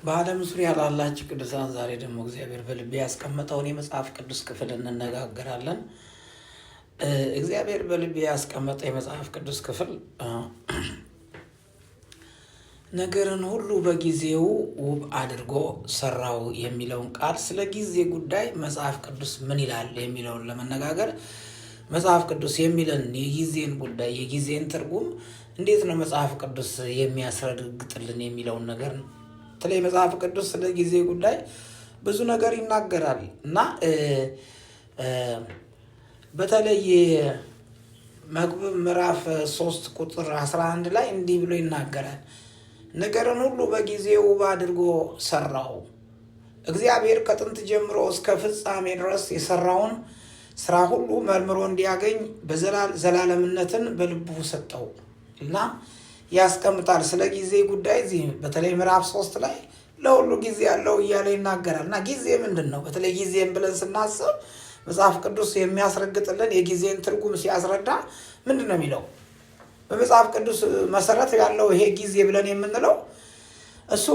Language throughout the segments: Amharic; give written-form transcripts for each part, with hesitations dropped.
በዓለም ዙሪያ ላላችሁ ቅዱሳን ዛሬ ደግሞ እግዚአብሔር በልቤ ያስቀመጠውን የመጽሐፍ ቅዱስ ክፍል እንነጋገራለን። እግዚአብሔር በልቤ ያስቀመጠ የመጽሐፍ ቅዱስ ክፍል ነገርን ሁሉ በጊዜው ውብ አድርጎ ሰራው የሚለውን ቃል ስለ ጊዜ ጉዳይ መጽሐፍ ቅዱስ ምን ይላል የሚለውን ለመነጋገር መጽሐፍ ቅዱስ የሚለን የጊዜን ጉዳይ የጊዜን ትርጉም እንዴት ነው መጽሐፍ ቅዱስ የሚያስረግጥልን የሚለውን ነገር ነው። በተለይ መጽሐፍ ቅዱስ ስለ ጊዜ ጉዳይ ብዙ ነገር ይናገራል እና በተለይ መክብብ ምዕራፍ 3 ቁጥር 11 ላይ እንዲህ ብሎ ይናገራል። ነገርን ሁሉ በጊዜው ውብ አድርጎ ሰራው። እግዚአብሔር ከጥንት ጀምሮ እስከ ፍጻሜ ድረስ የሰራውን ስራ ሁሉ መርምሮ እንዲያገኝ ዘላለምነትን በልቡ ሰጠው እና ያስቀምጣል። ስለ ጊዜ ጉዳይ እዚህ በተለይ ምዕራፍ 3 ላይ ለሁሉ ጊዜ ያለው እያለ ይናገራል እና ጊዜ ምንድን ነው? በተለይ ጊዜን ብለን ስናስብ መጽሐፍ ቅዱስ የሚያስረግጥልን የጊዜን ትርጉም ሲያስረዳ ምንድን ነው የሚለው? በመጽሐፍ ቅዱስ መሰረት ያለው ይሄ ጊዜ ብለን የምንለው እሱ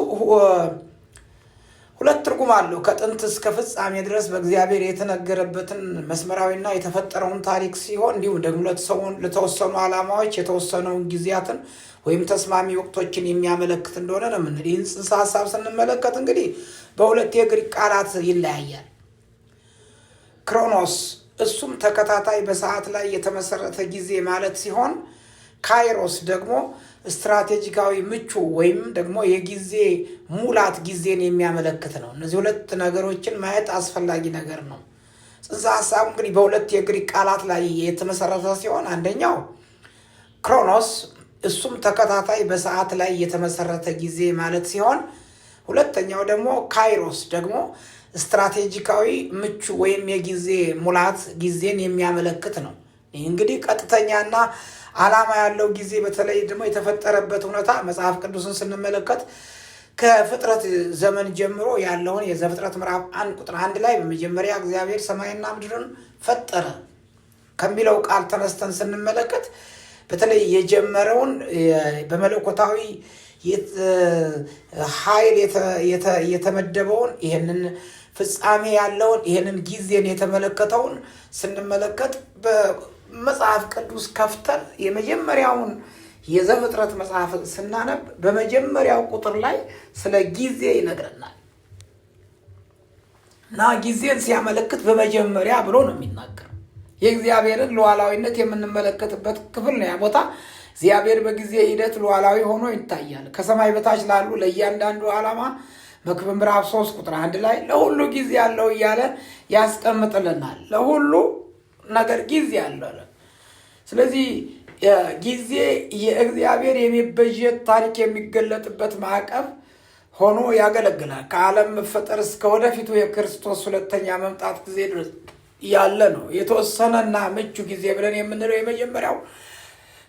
ሁለት ትርጉም አለው። ከጥንት እስከ ፍጻሜ ድረስ በእግዚአብሔር የተነገረበትን መስመራዊና የተፈጠረውን ታሪክ ሲሆን እንዲሁም ደግሞ ለተወሰኑ ዓላማዎች የተወሰነውን ጊዜያትን ወይም ተስማሚ ወቅቶችን የሚያመለክት እንደሆነ ነው የምንል። ይህን ጽንሰ ሀሳብ ስንመለከት እንግዲህ በሁለት የግሪክ ቃላት ይለያያል። ክሮኖስ እሱም ተከታታይ በሰዓት ላይ የተመሰረተ ጊዜ ማለት ሲሆን ካይሮስ ደግሞ ስትራቴጂካዊ ምቹ ወይም ደግሞ የጊዜ ሙላት ጊዜን የሚያመለክት ነው። እነዚህ ሁለት ነገሮችን ማየት አስፈላጊ ነገር ነው። ጽንሰ ሀሳቡ እንግዲህ በሁለት የግሪክ ቃላት ላይ የተመሰረተ ሲሆን አንደኛው ክሮኖስ እሱም ተከታታይ በሰዓት ላይ የተመሰረተ ጊዜ ማለት ሲሆን ሁለተኛው ደግሞ ካይሮስ ደግሞ ስትራቴጂካዊ ምቹ ወይም የጊዜ ሙላት ጊዜን የሚያመለክት ነው። ይህ እንግዲህ ቀጥተኛና ዓላማ ያለው ጊዜ በተለይ ደግሞ የተፈጠረበት ሁኔታ መጽሐፍ ቅዱስን ስንመለከት ከፍጥረት ዘመን ጀምሮ ያለውን የዘፍጥረት ምዕራፍ 1 ቁጥር 1 ላይ በመጀመሪያ እግዚአብሔር ሰማይና ምድርን ፈጠረ ከሚለው ቃል ተነስተን ስንመለከት በተለይ የጀመረውን በመለኮታዊ ኃይል የተመደበውን ይህንን ፍጻሜ ያለውን ይህንን ጊዜን የተመለከተውን ስንመለከት በመጽሐፍ ቅዱስ ከፍተን የመጀመሪያውን የዘፍጥረት መጽሐፍ ስናነብ በመጀመሪያው ቁጥር ላይ ስለ ጊዜ ይነግረናል እና ጊዜን ሲያመለክት በመጀመሪያ ብሎ ነው የሚናገር። የእግዚአብሔርን ሉዓላዊነት የምንመለከትበት ክፍል ነው። ያ ቦታ እግዚአብሔር በጊዜ ሂደት ሉዓላዊ ሆኖ ይታያል። ከሰማይ በታች ላሉ ለእያንዳንዱ ዓላማ መክብብ ምዕራፍ 3 ቁጥር 1 ላይ ለሁሉ ጊዜ ያለው እያለ ያስቀምጥልናል። ለሁሉ ነገር ጊዜ አለው። ስለዚህ ጊዜ የእግዚአብሔር የሚበጀት ታሪክ የሚገለጥበት ማዕቀፍ ሆኖ ያገለግላል። ከዓለም መፈጠር እስከ ወደፊቱ የክርስቶስ ሁለተኛ መምጣት ጊዜ ድረስ ያለ ነው። የተወሰነና ምቹ ጊዜ ብለን የምንለው የመጀመሪያው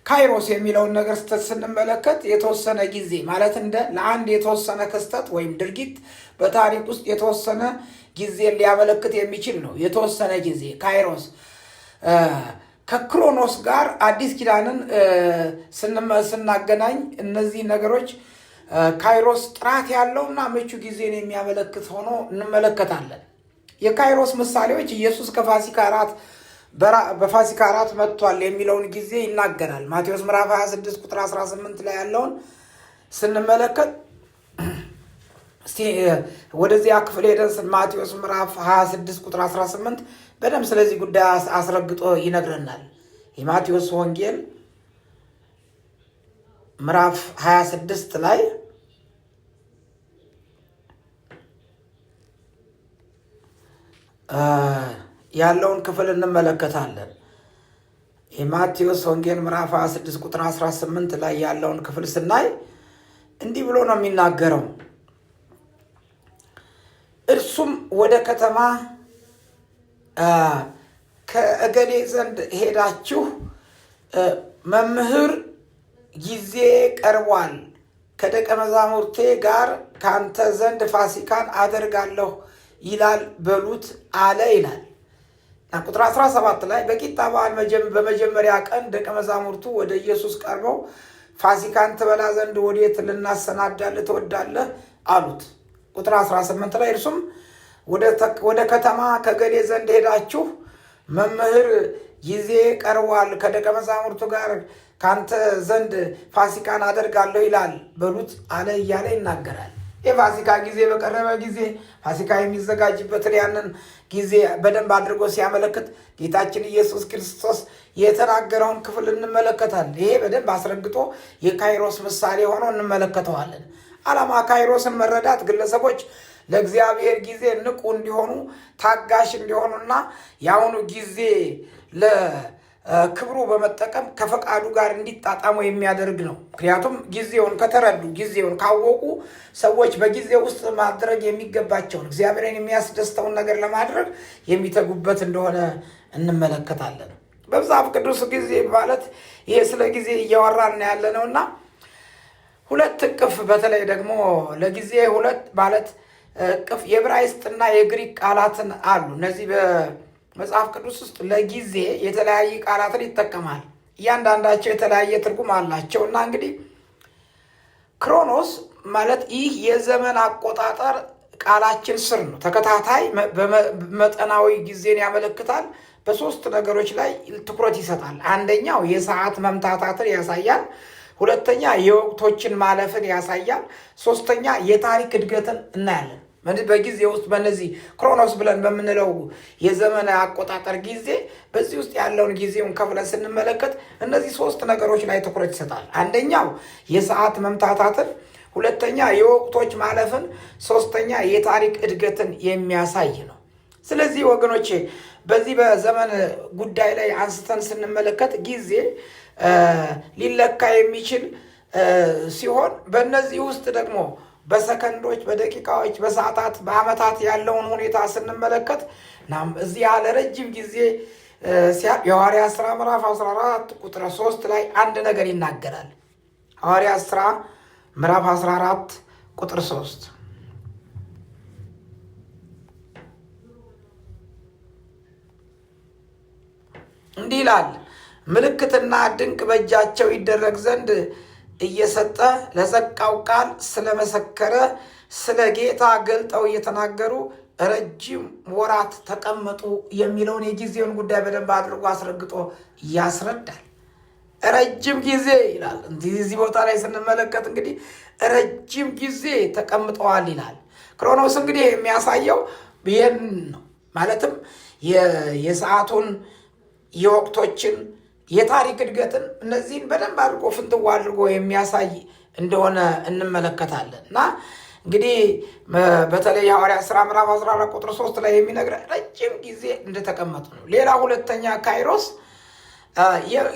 ካይሮስ የሚለውን ነገር ስንመለከት የተወሰነ ጊዜ ማለት እንደ ለአንድ የተወሰነ ክስተት ወይም ድርጊት በታሪክ ውስጥ የተወሰነ ጊዜ ሊያመለክት የሚችል ነው። የተወሰነ ጊዜ ካይሮስ ከክሮኖስ ጋር አዲስ ኪዳንን ስናገናኝ እነዚህ ነገሮች ካይሮስ ጥራት ያለውና ምቹ ጊዜን የሚያመለክት ሆኖ እንመለከታለን። የካይሮስ ምሳሌዎች ኢየሱስ በፋሲካ እራት መጥቷል የሚለውን ጊዜ ይናገራል። ማቴዎስ ምዕራፍ 26 ቁጥር 18 ላይ ያለውን ስንመለከት እስቲ ወደዚያ ክፍል ሄደን ማቴዎስ ምዕራፍ 26 ቁጥር 18 በደንብ ስለዚህ ጉዳይ አስረግጦ ይነግረናል። የማቴዎስ ወንጌል ምዕራፍ 26 ላይ ያለውን ክፍል እንመለከታለን። የማቴዎስ ወንጌል ምዕራፍ 26 ቁጥር 18 ላይ ያለውን ክፍል ስናይ እንዲህ ብሎ ነው የሚናገረው። እርሱም ወደ ከተማ ከእገሌ ዘንድ ሄዳችሁ መምህር ጊዜ ቀርቧል፣ ከደቀ መዛሙርቴ ጋር ከአንተ ዘንድ ፋሲካን አደርጋለሁ ይላል በሉት አለ ይላል። ቁጥር 17 ላይ በቂጣ በዓል በመጀመሪያ ቀን ደቀ መዛሙርቱ ወደ ኢየሱስ ቀርበው ፋሲካን ትበላ ዘንድ ወዴት ልናሰናዳልህ ትወዳለህ አሉት። ቁጥር 18 ላይ እርሱም ወደ ከተማ ከገሌ ዘንድ ሄዳችሁ መምህር ጊዜ ቀርቧል፣ ከደቀ መዛሙርቱ ጋር ካንተ ዘንድ ፋሲካን አደርጋለሁ ይላል በሉት አለ እያለ ይናገራል። የፋሲካ ጊዜ በቀረበ ጊዜ ፋሲካ የሚዘጋጅበትን ያንን ጊዜ በደንብ አድርጎ ሲያመለክት ጌታችን ኢየሱስ ክርስቶስ የተናገረውን ክፍል እንመለከታለን። ይሄ በደንብ አስረግጦ የካይሮስ ምሳሌ ሆኖ እንመለከተዋለን። ዓላማ ካይሮስን መረዳት ግለሰቦች ለእግዚአብሔር ጊዜ ንቁ እንዲሆኑ፣ ታጋሽ እንዲሆኑና የአሁኑ ጊዜ ለክብሩ በመጠቀም ከፈቃዱ ጋር እንዲጣጣሙ የሚያደርግ ነው። ምክንያቱም ጊዜውን ከተረዱ፣ ጊዜውን ካወቁ ሰዎች በጊዜ ውስጥ ማድረግ የሚገባቸውን እግዚአብሔርን የሚያስደስተውን ነገር ለማድረግ የሚተጉበት እንደሆነ እንመለከታለን። በመጽሐፍ ቅዱስ ጊዜ ማለት ይሄ ስለ ጊዜ እያወራን ያለ ነውና ሁለት እቅፍ በተለይ ደግሞ ለጊዜ ሁለት ማለት እቅፍ የዕብራይስጥና የግሪክ ቃላትን አሉ። እነዚህ በመጽሐፍ ቅዱስ ውስጥ ለጊዜ የተለያዩ ቃላትን ይጠቀማል። እያንዳንዳቸው የተለያየ ትርጉም አላቸው እና እንግዲህ ክሮኖስ ማለት ይህ የዘመን አቆጣጠር ቃላችን ስር ነው። ተከታታይ መጠናዊ ጊዜን ያመለክታል። በሶስት ነገሮች ላይ ትኩረት ይሰጣል። አንደኛው የሰዓት መምታታትን ያሳያል። ሁለተኛ የወቅቶችን ማለፍን ያሳያል። ሶስተኛ የታሪክ እድገትን እናያለን። በጊዜ ውስጥ በእነዚህ ክሮኖስ ብለን በምንለው የዘመን አቆጣጠር ጊዜ በዚህ ውስጥ ያለውን ጊዜውን ከፍለን ስንመለከት እነዚህ ሶስት ነገሮች ላይ ትኩረት ይሰጣል። አንደኛው የሰዓት መምታታትን፣ ሁለተኛ የወቅቶች ማለፍን፣ ሶስተኛ የታሪክ እድገትን የሚያሳይ ነው። ስለዚህ ወገኖቼ በዚህ በዘመን ጉዳይ ላይ አንስተን ስንመለከት ጊዜ ሊለካ የሚችል ሲሆን በእነዚህ ውስጥ ደግሞ በሰከንዶች፣ በደቂቃዎች፣ በሰዓታት፣ በዓመታት ያለውን ሁኔታ ስንመለከት ናም እዚህ ያለ ረጅም ጊዜ የሐዋርያት ሥራ ምዕራፍ 14 ቁጥር 3 ላይ አንድ ነገር ይናገራል። ሐዋርያት ሥራ ምዕራፍ 14 ቁጥር 3 እንዲህ ይላል፣ ምልክትና ድንቅ በእጃቸው ይደረግ ዘንድ እየሰጠ ለጸጋው ቃል ስለመሰከረ ስለ ጌታ ገልጠው እየተናገሩ ረጅም ወራት ተቀመጡ የሚለውን የጊዜውን ጉዳይ በደንብ አድርጎ አስረግጦ ያስረዳል። ረጅም ጊዜ ይላል። እዚህ ቦታ ላይ ስንመለከት እንግዲህ ረጅም ጊዜ ተቀምጠዋል ይላል። ክሮኖስ እንግዲህ የሚያሳየው ይህን ነው። ማለትም የሰዓቱን፣ የወቅቶችን፣ የታሪክ እድገትን እነዚህን በደንብ አድርጎ ፍንትዋ አድርጎ የሚያሳይ እንደሆነ እንመለከታለን እና እንግዲህ በተለይ የሐዋርያት ሥራ ምዕራፍ 14 ቁጥር 3 ላይ የሚነግረን ረጅም ጊዜ እንደተቀመጡ ነው። ሌላ ሁለተኛ ካይሮስ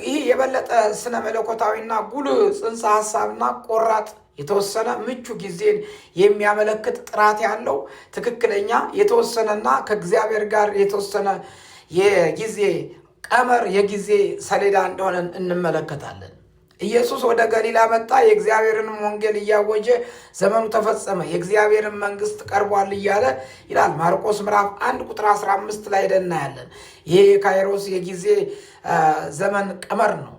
ይህ የበለጠ ስነ መለኮታዊና ጉልህ ጽንሰ ሐሳብና ቆራጥ የተወሰነ ምቹ ጊዜን የሚያመለክት ጥራት ያለው ትክክለኛ የተወሰነና ከእግዚአብሔር ጋር የተወሰነ የጊዜ ቀመር የጊዜ ሰሌዳ እንደሆነ እንመለከታለን። ኢየሱስ ወደ ገሊላ መጣ፣ የእግዚአብሔርንም ወንጌል እያወጀ ዘመኑ ተፈጸመ፣ የእግዚአብሔርን መንግስት ቀርቧል እያለ ይላል። ማርቆስ ምዕራፍ 1 ቁጥር 15 ላይ እናያለን። ይሄ የካይሮስ የጊዜ ዘመን ቀመር ነው።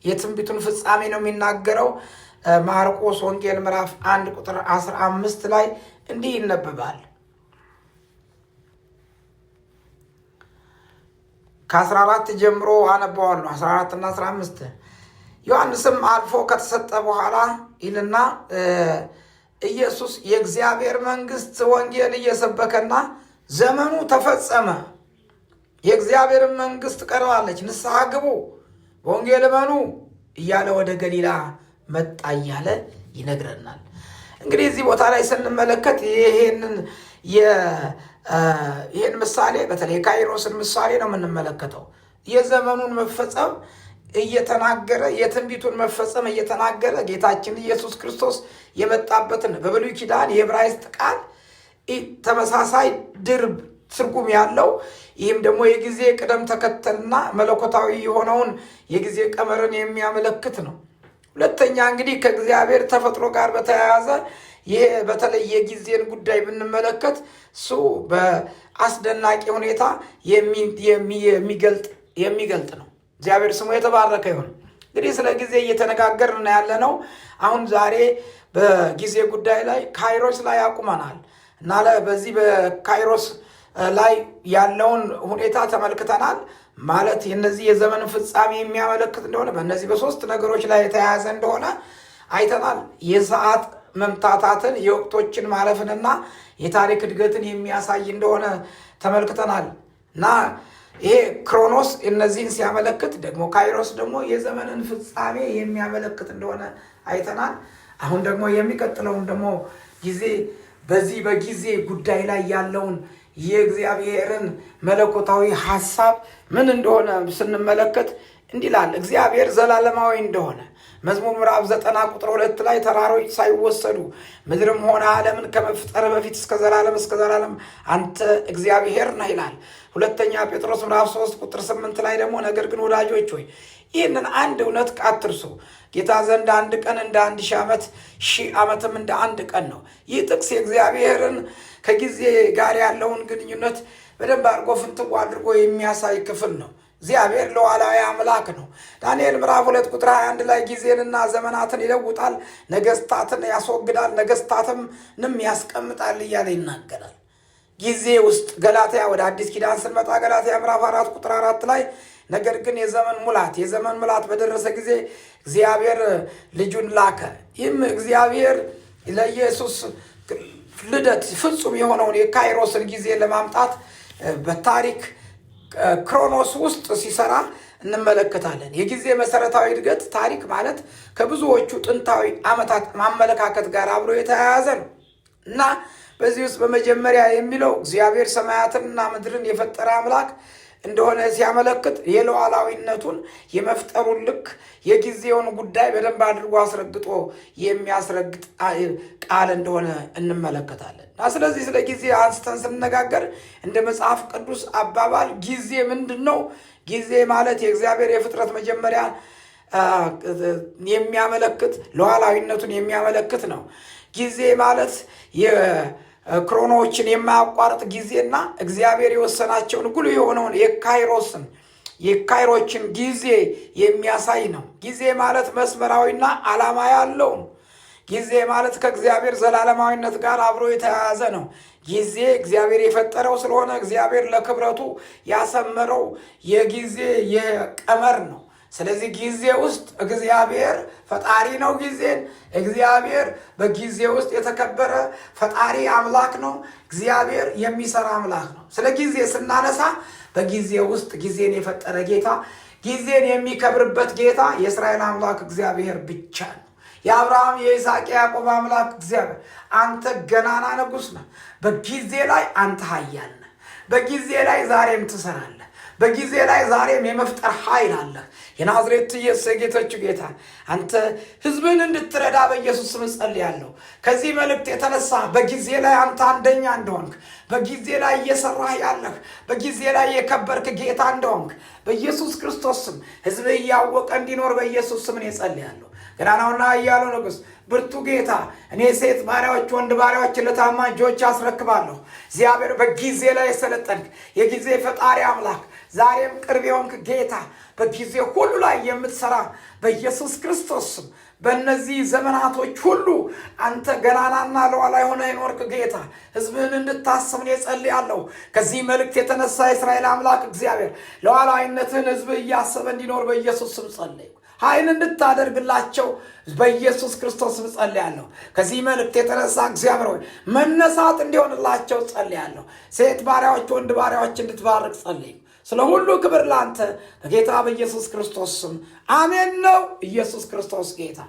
የትንቢቱን ፍጻሜ ነው የሚናገረው። ማርቆስ ወንጌል ምዕራፍ 1 ቁጥር 15 ላይ እንዲህ ይነበባል። ከ14 ጀምሮ አነባዋለሁ። 14 እና 15 ዮሐንስም አልፎ ከተሰጠ በኋላ ይልና ኢየሱስ የእግዚአብሔር መንግስት ወንጌል እየሰበከና ዘመኑ ተፈጸመ፣ የእግዚአብሔር መንግስት ቀርባለች፣ ንስሐ ግቡ፣ በወንጌል እመኑ እያለ ወደ ገሊላ መጣ እያለ ይነግረናል። እንግዲህ እዚህ ቦታ ላይ ስንመለከት ይህን ምሳሌ በተለይ ካይሮስን ምሳሌ ነው የምንመለከተው። የዘመኑን መፈጸም እየተናገረ የትንቢቱን መፈጸም እየተናገረ ጌታችን ኢየሱስ ክርስቶስ የመጣበትን በብሉይ ኪዳን የዕብራይስጥ ቃል ተመሳሳይ ድርብ ትርጉም ያለው ይህም ደግሞ የጊዜ ቅደም ተከተልና መለኮታዊ የሆነውን የጊዜ ቀመርን የሚያመለክት ነው። ሁለተኛ እንግዲህ ከእግዚአብሔር ተፈጥሮ ጋር በተያያዘ ይሄ በተለይ የጊዜን ጉዳይ ብንመለከት እሱ በአስደናቂ ሁኔታ የሚገልጥ ነው። እግዚአብሔር ስሙ የተባረከ ይሁን። እንግዲህ ስለ ጊዜ እየተነጋገርን ያለ ነው። አሁን ዛሬ በጊዜ ጉዳይ ላይ ካይሮስ ላይ ያቁመናል እና በዚህ በካይሮስ ላይ ያለውን ሁኔታ ተመልክተናል። ማለት የነዚህ የዘመን ፍጻሜ የሚያመለክት እንደሆነ በእነዚህ በሶስት ነገሮች ላይ የተያያዘ እንደሆነ አይተናል። የሰዓት መምታታትን፣ የወቅቶችን ማለፍንና የታሪክ እድገትን የሚያሳይ እንደሆነ ተመልክተናል እና ይሄ ክሮኖስ እነዚህን ሲያመለክት ደግሞ ካይሮስ ደግሞ የዘመንን ፍጻሜ የሚያመለክት እንደሆነ አይተናል። አሁን ደግሞ የሚቀጥለውን ደግሞ ጊዜ በዚህ በጊዜ ጉዳይ ላይ ያለውን የእግዚአብሔርን መለኮታዊ ሐሳብ ምን እንደሆነ ስንመለከት እንዲህ ይላል። እግዚአብሔር ዘላለማዊ እንደሆነ መዝሙር ምዕራፍ 90 ቁጥር 2 ላይ ተራሮች ሳይወሰዱ ምድርም ሆነ ዓለምን ከመፍጠር በፊት እስከ ዘላለም አንተ እግዚአብሔር ነህ ይላል። ሁለተኛ ጴጥሮስ ምዕራፍ 3 ቁጥር 8 ላይ ደግሞ ነገር ግን ወዳጆች ሆይ ይህንን አንድ እውነት አትርሱ፣ ጌታ ዘንድ አንድ ቀን እንደ 1000 ዓመት 1000 ዓመትም እንደ አንድ ቀን ነው። ይህ ጥቅስ የእግዚአብሔርን ከጊዜ ጋር ያለውን ግንኙነት በደንብ አድርጎ ፍንትው አድርጎ የሚያሳይ ክፍል ነው። እግዚአብሔር ሉዓላዊ አምላክ ነው። ዳንኤል ምዕራፍ 2 ቁጥር 21 ላይ ጊዜንና ዘመናትን ይለውጣል፣ ነገስታትን ያስወግዳል፣ ነገስታትንም ያስቀምጣል እያለ ይናገራል። ጊዜ ውስጥ ገላትያ ወደ አዲስ ኪዳን ስንመጣ ገላትያ ምዕራፍ 4 ቁጥር 4 ላይ ነገር ግን የዘመን ሙላት በደረሰ ጊዜ እግዚአብሔር ልጁን ላከ። ይህም እግዚአብሔር ለኢየሱስ ልደት ፍጹም የሆነውን የካይሮስን ጊዜ ለማምጣት በታሪክ ክሮኖስ ውስጥ ሲሰራ እንመለከታለን። የጊዜ መሰረታዊ እድገት ታሪክ ማለት ከብዙዎቹ ጥንታዊ ዓመታት ማመለካከት ጋር አብሮ የተያያዘ ነው እና በዚህ ውስጥ በመጀመሪያ የሚለው እግዚአብሔር ሰማያትንና ምድርን የፈጠረ አምላክ እንደሆነ ሲያመለክት የሉዓላዊነቱን የመፍጠሩን ልክ የጊዜውን ጉዳይ በደንብ አድርጎ አስረግጦ የሚያስረግጥ ቃል እንደሆነ እንመለከታለን እና ስለዚህ ስለ ጊዜ አንስተን ስንነጋገር እንደ መጽሐፍ ቅዱስ አባባል ጊዜ ምንድን ነው? ጊዜ ማለት የእግዚአብሔር የፍጥረት መጀመሪያ የሚያመለክት ሉዓላዊነቱን የሚያመለክት ነው። ጊዜ ማለት ክሮኖችን የማያቋርጥ ጊዜና እግዚአብሔር የወሰናቸውን ጉልህ የሆነውን የካይሮችን ጊዜ የሚያሳይ ነው። ጊዜ ማለት መስመራዊና ዓላማ ያለው ነው። ጊዜ ማለት ከእግዚአብሔር ዘላለማዊነት ጋር አብሮ የተያያዘ ነው። ጊዜ እግዚአብሔር የፈጠረው ስለሆነ እግዚአብሔር ለክብረቱ ያሰመረው የጊዜ የቀመር ነው። ስለዚህ ጊዜ ውስጥ እግዚአብሔር ፈጣሪ ነው። ጊዜን እግዚአብሔር በጊዜ ውስጥ የተከበረ ፈጣሪ አምላክ ነው። እግዚአብሔር የሚሰራ አምላክ ነው። ስለ ጊዜ ስናነሳ በጊዜ ውስጥ ጊዜን የፈጠረ ጌታ፣ ጊዜን የሚከብርበት ጌታ የእስራኤል አምላክ እግዚአብሔር ብቻ ነው። የአብርሃም የይስሐቅ የያዕቆብ አምላክ እግዚአብሔር አንተ ገናና ንጉሥ ነህ። በጊዜ ላይ አንተ ኃያል ነህ። በጊዜ ላይ ዛሬም ትሰራለህ። በጊዜ ላይ ዛሬም የመፍጠር ኃይል አለህ። የናዝሬቱ ኢየሱስ የጌቶቹ ጌታ አንተ ሕዝብን እንድትረዳ በኢየሱስ ስም ጸልያለሁ። ከዚህ መልእክት የተነሳ በጊዜ ላይ አንተ አንደኛ እንደሆንክ፣ በጊዜ ላይ እየሰራህ ያለህ፣ በጊዜ ላይ የከበርክ ጌታ እንደሆንክ በኢየሱስ ክርስቶስ ስም ሕዝብ እያወቀ እንዲኖር በኢየሱስ ስም እኔ ጸልያለሁ። ገናናውና ኃያሉ ንጉሥ ብርቱ ጌታ እኔ ሴት ባሪያዎች ወንድ ባሪያዎች ለታማኝ እጆች አስረክባለሁ። እግዚአብሔር በጊዜ ላይ የሰለጠንክ የጊዜ ፈጣሪ አምላክ ዛሬም ቅርብ የሆንክ ጌታ በጊዜ ሁሉ ላይ የምትሰራ በኢየሱስ ክርስቶስ ስም በእነዚህ ዘመናቶች ሁሉ አንተ ገናናና ሉዓላዊ ሆነህ የኖርክ ጌታ ሕዝብህን እንድታስብ እኔ ጸልያለሁ። ከዚህ መልእክት የተነሳ የእስራኤል አምላክ እግዚአብሔር ሉዓላዊነትህን ሕዝብህ እያሰበ እንዲኖር በኢየሱስ ስም ጸልይ። ኃይል እንድታደርግላቸው በኢየሱስ ክርስቶስ ስም ጸልያለሁ። ከዚህ መልእክት የተነሳ እግዚአብሔር ሆይ መነሳት እንዲሆንላቸው ጸልያለሁ። ሴት ባሪያዎች ወንድ ባሪያዎች እንድትባርክ ጸልይ። ስለ ሁሉ ክብር ላንተ በጌታ በኢየሱስ ክርስቶስ ስም አሜን ነው። ኢየሱስ ክርስቶስ ጌታ